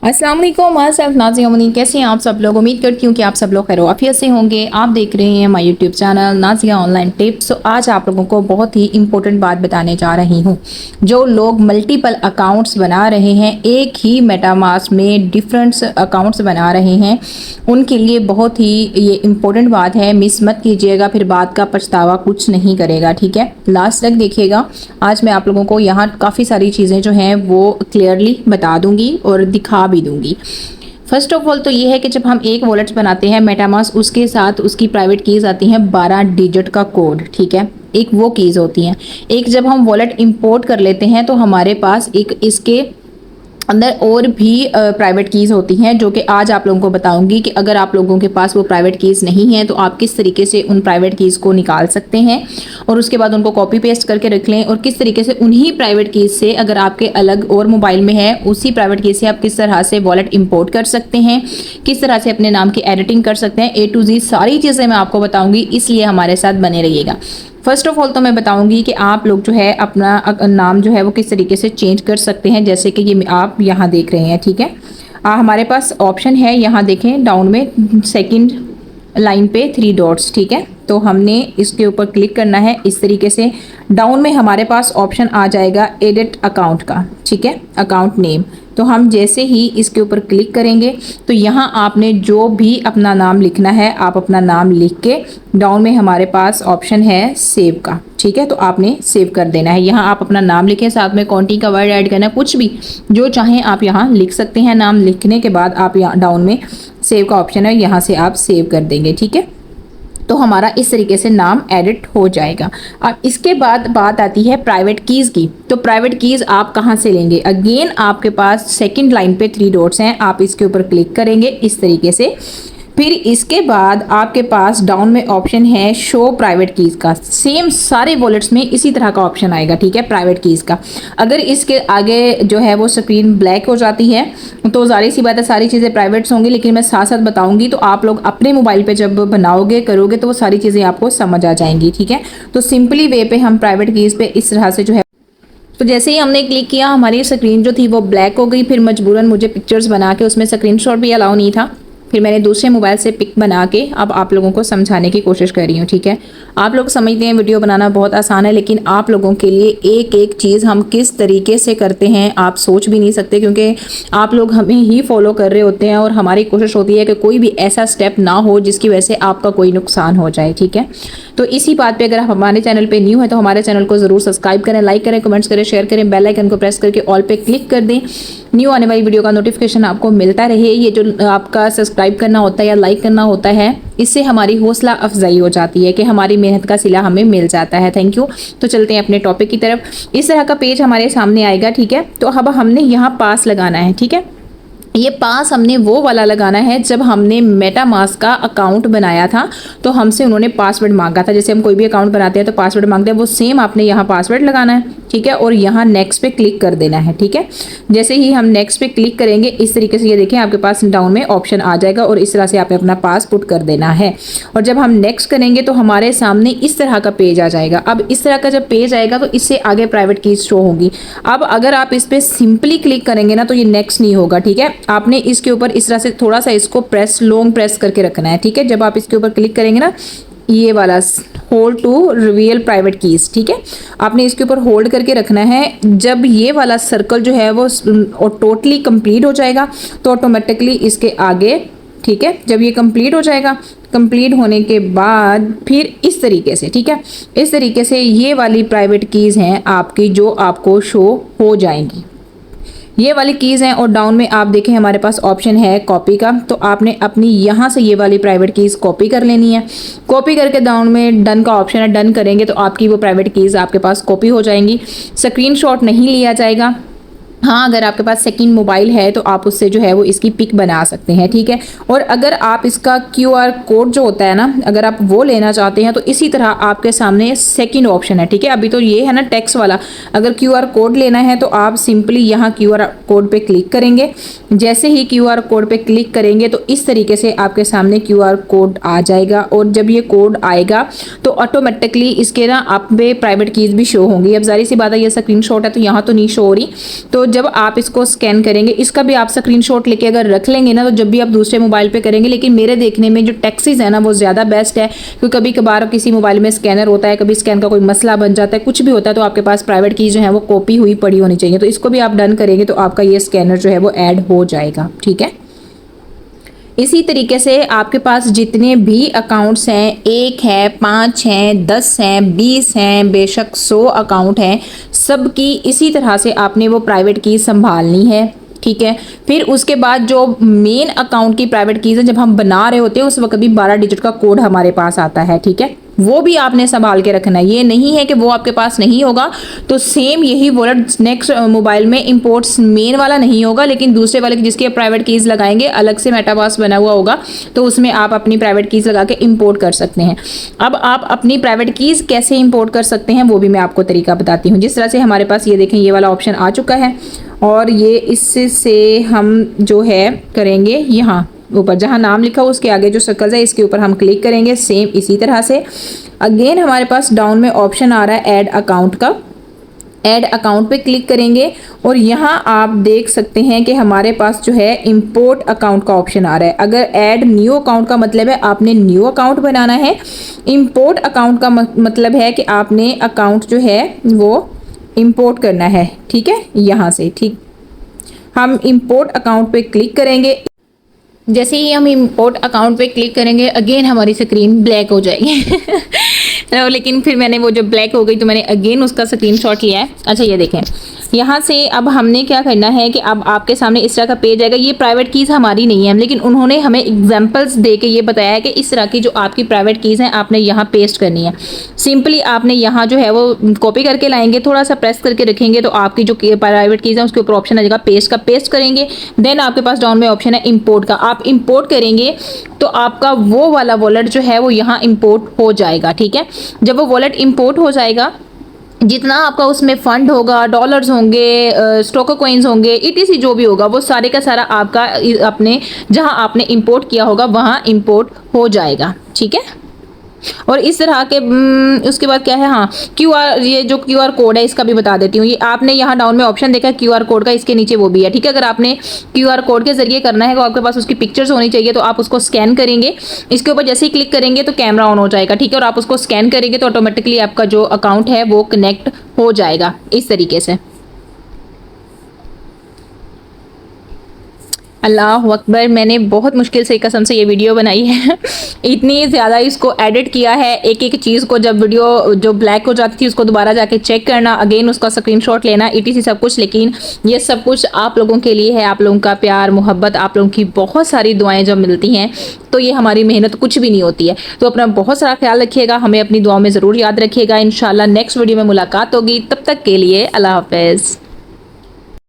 अस्सलाम वालेकुम, मैं सेल्फ नाज़िया मुनीर। कैसे हैं आप सब लोग? उम्मीद करती हूँ कि आप सब लोग खैर आफियत से होंगे। आप देख रहे हैं my YouTube channel Nazia online tips. तो आज आप लोगों को बहुत ही इंपॉर्टेंट बात बताने जा रही हूँ। जो लोग मल्टीपल अकाउंट्स बना रहे हैं, एक ही मेटामास्क में डिफरेंट अकाउंट्स बना रहे हैं, उनके लिए बहुत ही ये इम्पोर्टेंट बात है। मिस मत कीजिएगा, फिर बात का पछतावा कुछ नहीं करेगा। ठीक है, लास्ट तक देखिएगा। आज मैं आप लोगों को यहाँ काफ़ी सारी चीज़ें जो हैं वो क्लियरली बता दूंगी और दिखा भी दूंगी। फर्स्ट ऑफ ऑल तो ये है कि जब हम एक वॉलेट बनाते हैं मेटामास्क, उसके साथ उसकी प्राइवेट कीज़ आती हैं 12 डिजिट का कोड। ठीक है, एक वो कीज़ होती हैं। एक जब हम वॉलेट इंपोर्ट कर लेते हैं तो हमारे पास एक इसके अंदर और भी प्राइवेट कीज़ होती हैं, जो कि आज आप लोगों को बताऊंगी कि अगर आप लोगों के पास वो प्राइवेट कीज़ नहीं है तो आप किस तरीके से उन प्राइवेट कीज़ को निकाल सकते हैं और उसके बाद उनको कॉपी पेस्ट करके रख लें, और किस तरीके से उन्हीं प्राइवेट कीज़ से, अगर आपके अलग और मोबाइल में है, उसी प्राइवेट कीज़ से आप किस तरह से वॉलेट इंपोर्ट कर सकते हैं, किस तरह से अपने नाम की एडिटिंग कर सकते हैं। A to Z सारी चीज़ें मैं आपको बताऊँगी, इसलिए हमारे साथ बने रहिएगा। फर्स्ट ऑफ ऑल तो मैं बताऊंगी कि आप लोग जो है अपना नाम जो है वो किस तरीके से चेंज कर सकते हैं। जैसे कि ये आप यहाँ देख रहे हैं। ठीक है, हमारे पास ऑप्शन है, यहाँ देखें डाउन में सेकंड लाइन पे 3 डॉट्स। ठीक है, तो हमने इसके ऊपर क्लिक करना है। इस तरीके से डाउन में हमारे पास ऑप्शन आ जाएगा एडिट अकाउंट का। ठीक है, अकाउंट नेम। तो हम जैसे ही इसके ऊपर क्लिक करेंगे तो यहाँ आपने जो भी अपना नाम लिखना है, आप अपना नाम लिख के डाउन में हमारे पास ऑप्शन है सेव का। ठीक है, तो आपने सेव कर देना है। यहाँ आप अपना नाम लिखें, साथ में कॉन्टी का वर्ड ऐड करना है, कुछ भी जो चाहें आप यहाँ लिख सकते हैं। नाम लिखने के बाद आप यहाँ डाउन में सेव का ऑप्शन है, यहाँ से आप सेव कर देंगे। ठीक है, तो हमारा इस तरीके से नाम एडिट हो जाएगा। अब इसके बाद बात आती है प्राइवेट कीज़ की। तो प्राइवेट कीज़ आप कहाँ से लेंगे? अगेन आपके पास सेकंड लाइन पे 3 डॉट्स हैं, आप इसके ऊपर क्लिक करेंगे इस तरीके से। फिर इसके बाद आपके पास डाउन में ऑप्शन है शो प्राइवेट कीज़ का। सेम सारे वॉलेट्स में इसी तरह का ऑप्शन आएगा। ठीक है, प्राइवेट कीज़ का। अगर इसके आगे जो है वो स्क्रीन ब्लैक हो जाती है तो जाहिर सी बात है सारी चीज़ें प्राइवेट्स होंगी, लेकिन मैं साथ साथ बताऊंगी, तो आप लोग अपने मोबाइल पे जब बनाओगे करोगे तो वो सारी चीज़ें आपको समझ आ जाएंगी। ठीक है, तो सिंपली वे पे हम प्राइवेट कीज़ पे इस तरह से जो है, तो जैसे ही हमने क्लिक किया हमारी स्क्रीन जो थी वो ब्लैक हो गई। फिर मजबूरन मुझे पिक्चर्स बना के, उसमें स्क्रीनशॉट भी अलाउ नहीं था, फिर मैंने दूसरे मोबाइल से पिक बना के अब आप लोगों को समझाने की कोशिश कर रही हूँ। ठीक है, आप लोग समझते हैं वीडियो बनाना बहुत आसान है, लेकिन आप लोगों के लिए एक एक चीज़ हम किस तरीके से करते हैं आप सोच भी नहीं सकते, क्योंकि आप लोग हमें ही फॉलो कर रहे होते हैं और हमारी कोशिश होती है कि कोई भी ऐसा स्टेप ना हो जिसकी वजह से आपका कोई नुकसान हो जाए। ठीक है, तो इसी बात पर अगर आप हमारे चैनल पर न्यू है तो हमारे चैनल को ज़रूर सब्सक्राइब करें, लाइक करें, कमेंट्स करें, शेयर करें, बेल आइकन को प्रेस करके ऑल पे क्लिक कर दें। न्यू आने वाली वीडियो का नोटिफिकेशन आपको मिलता रहे। ये जो आपका सब्सक्राइब करना होता है या लाइक करना होता है, इससे हमारी हौसला अफजाई हो जाती है कि हमारी मेहनत का सिला हमें मिल जाता है। Thank you. तो चलते हैं अपने टॉपिक की तरफ। इस तरह का पेज हमारे सामने आएगा। ठीक है, तो अब हमने यहाँ पास लगाना है। ठीक है, ये पास हमने वो वाला लगाना है जब हमने मेटामास्क का अकाउंट बनाया था तो हमसे उन्होंने पासवर्ड मांगा था। जैसे हम कोई भी अकाउंट बनाते हैं तो पासवर्ड मांगते हैं, वो सेम आपने यहाँ पासवर्ड लगाना है। ठीक है, और यहाँ नेक्स्ट पे क्लिक कर देना है। ठीक है, जैसे ही हम नेक्स्ट पे क्लिक करेंगे इस तरीके से ये देखें आपके पास डाउन में ऑप्शन आ जाएगा और इस तरह से आपने अपना पास पुट कर देना है। और जब हम नेक्स्ट करेंगे तो हमारे सामने इस तरह का पेज आ जाएगा। अब इस तरह का जब पेज आएगा तो इससे आगे प्राइवेट कीज शो होंगी। अब अगर आप इस पर सिंपली क्लिक करेंगे ना तो ये नेक्स्ट नहीं होगा। ठीक है, आपने इसके ऊपर इस तरह से थोड़ा सा इसको लॉन्ग प्रेस करके रखना है। ठीक है, जब आप इसके ऊपर क्लिक करेंगे ना, ये वाला hold to reveal private keys, ठीक है, आपने इसके ऊपर होल्ड करके रखना है। जब ये वाला सर्कल जो है वो टोटली कंप्लीट हो जाएगा तो ऑटोमेटिकली इसके आगे, ठीक है, जब ये कंप्लीट हो जाएगा, कंप्लीट होने के बाद फिर इस तरीके से, ठीक है, इस तरीके से ये वाली प्राइवेट कीज हैं आपकी जो आपको शो हो जाएंगी। ये वाली कीज़ हैं और डाउन में आप देखें हमारे पास ऑप्शन है कॉपी का। तो आपने अपनी यहाँ से ये वाली प्राइवेट कीज़ कॉपी कर लेनी है। कॉपी करके डाउन में डन का ऑप्शन है, डन करेंगे तो आपकी वो प्राइवेट कीज़ आपके पास कॉपी हो जाएंगी। स्क्रीनशॉट नहीं लिया जाएगा। हाँ, अगर आपके पास सेकंड मोबाइल है तो आप उससे जो है वो इसकी पिक बना सकते हैं। ठीक है, और अगर आप इसका QR कोड जो होता है ना, अगर आप वो लेना चाहते हैं तो इसी तरह आपके सामने सेकंड ऑप्शन है। ठीक है, अभी तो ये है ना टेक्स्ट वाला, अगर QR कोड लेना है तो आप सिंपली यहाँ QR कोड पे क्लिक करेंगे। जैसे ही QR कोड पे क्लिक करेंगे तो इस तरीके से आपके सामने QR कोड आ जाएगा और जब ये कोड आएगा तो ऑटोमेटिकली इसके ना आप पे प्राइवेट कीज़ भी शो होंगी। अब जाहिर सी बात है ये स्क्रीन शॉट है तो यहाँ तो नहीं शो हो रही, तो जब आप इसको स्कैन करेंगे, इसका भी आप स्क्रीनशॉट लेके अगर रख लेंगे ना, तो जब भी आप दूसरे मोबाइल पे करेंगे, लेकिन मेरे देखने में जो टैक्सीज है ना वो ज़्यादा बेस्ट है, क्योंकि कभी कभार किसी मोबाइल में स्कैनर होता है, कभी स्कैन का कोई मसला बन जाता है, कुछ भी होता है, तो आपके पास प्राइवेट की जो है वो कॉपी हुई पड़ी होनी चाहिए। तो इसको भी आप डन करेंगे तो आपका ये स्कैनर जो है वो ऐड हो जाएगा। ठीक है, इसी तरीके से आपके पास जितने भी अकाउंट्स हैं, 1 है, 5 हैं, 10 हैं, 20 हैं, बेशक 100 अकाउंट हैं, सबकी इसी तरह से आपने वो प्राइवेट की संभालनी है। ठीक है, फिर उसके बाद जो मेन अकाउंट की प्राइवेट कीज है, जब हम बना रहे होते हैं उस वक्त भी 12 डिजिट का कोड हमारे पास आता है। ठीक है, वो भी आपने संभाल के रखना है। ये नहीं है कि वो आपके पास नहीं होगा तो सेम यही वॉलेट नेक्स्ट मोबाइल में इंपोर्ट्स मेन वाला नहीं होगा, लेकिन दूसरे वाले जिसकी आप प्राइवेट कीज लगाएंगे, अलग से मेटामास्क बना हुआ होगा, तो उसमें आप अपनी प्राइवेट कीज लगा के इंपोर्ट कर सकते हैं। अब आप अपनी प्राइवेट कीज कैसे इंपोर्ट कर सकते हैं वो भी मैं आपको तरीका बताती हूँ। जिस तरह से हमारे पास ये देखें, ये वाला ऑप्शन आ चुका है, और ये इससे हम जो है करेंगे, यहाँ ऊपर जहाँ नाम लिखा हो उसके आगे जो सर्कल है इसके ऊपर हम क्लिक करेंगे। सेम इसी तरह से अगेन हमारे पास डाउन में ऑप्शन आ रहा है ऐड अकाउंट का, ऐड अकाउंट पे क्लिक करेंगे और यहाँ आप देख सकते हैं कि हमारे पास जो है इंपोर्ट अकाउंट का ऑप्शन आ रहा है। अगर ऐड न्यू अकाउंट का मतलब है आपने न्यू अकाउंट बनाना है, इंपोर्ट अकाउंट का मतलब है कि आपने अकाउंट जो है वो इंपोर्ट करना है। ठीक है, यहाँ से ठीक हम इंपोर्ट अकाउंट पे क्लिक करेंगे। जैसे ही हम इंपोर्ट अकाउंट पे क्लिक करेंगे अगेन हमारी स्क्रीन ब्लैक हो जाएगी तो लेकिन फिर मैंने वो जो ब्लैक हो गई तो मैंने अगेन उसका स्क्रीनशॉट लिया है। अच्छा ये देखें, यहाँ से अब हमने क्या करना है कि अब आपके सामने इस तरह का पेज आएगा। ये प्राइवेट कीज़ हमारी नहीं है, लेकिन उन्होंने हमें एग्जांपल्स दे के ये बताया है कि इस तरह की जो आपकी प्राइवेट कीज़ हैं आपने यहाँ पेस्ट करनी है। सिंपली आपने यहाँ जो है वो कॉपी करके लाएंगे, थोड़ा सा प्रेस करके रखेंगे तो आपकी जो प्राइवेट कीज़ है उसके ऊपर ऑप्शन आ जाएगा पेस्ट का, पेस्ट करेंगे। देन आपके पास डाउन में ऑप्शन है इंपोर्ट का, आप इंपोर्ट करेंगे तो आपका वो वाला वॉलेट जो है वो यहाँ इंपोर्ट हो जाएगा। ठीक है, जब वो वॉलेट इंपोर्ट हो जाएगा, जितना आपका उसमें फंड होगा, डॉलर्स होंगे, स्टॉक कॉइन्स होंगे, ईटीसी जो भी होगा वो सारे का सारा आपका अपने जहां आपने इंपोर्ट किया होगा वहां इंपोर्ट हो जाएगा। ठीक है, और इस तरह के उसके बाद क्या है, हाँ क्यूआर, ये जो क्यूआर कोड है इसका भी बता देती हूँ। ये आपने यहाँ डाउन में ऑप्शन देखा है क्यूआर कोड का, इसके नीचे वो भी है। ठीक है, अगर आपने क्यूआर कोड के जरिए करना है तो आपके पास उसकी पिक्चर्स होनी चाहिए, तो आप उसको स्कैन करेंगे। इसके ऊपर जैसे ही क्लिक करेंगे तो कैमरा ऑन हो जाएगा। ठीक है, और आप उसको स्कैन करेंगे तो ऑटोमेटिकली आपका जो अकाउंट है वो कनेक्ट हो जाएगा इस तरीके से। अल्लाह अकबर, मैंने बहुत मुश्किल से कसम से ये वीडियो बनाई है इतनी ज़्यादा इसको एडिट किया है, एक एक चीज़ को, जब वीडियो जो ब्लैक हो जाती थी उसको दोबारा जाके चेक करना, अगेन उसका स्क्रीनशॉट लेना, ईटीसी सब कुछ। लेकिन ये सब कुछ आप लोगों के लिए है, आप लोगों का प्यार मोहब्बत, आप लोगों की बहुत सारी दुआएं जब मिलती हैं तो ये हमारी मेहनत कुछ भी नहीं होती है। तो अपना बहुत सारा ख्याल रखिएगा, हमें अपनी दुआओं में ज़रूर याद रखिएगा। इंशाल्लाह नेक्स्ट वीडियो में मुलाकात होगी, तब तक के लिए अल्लाह हाफ़िज़।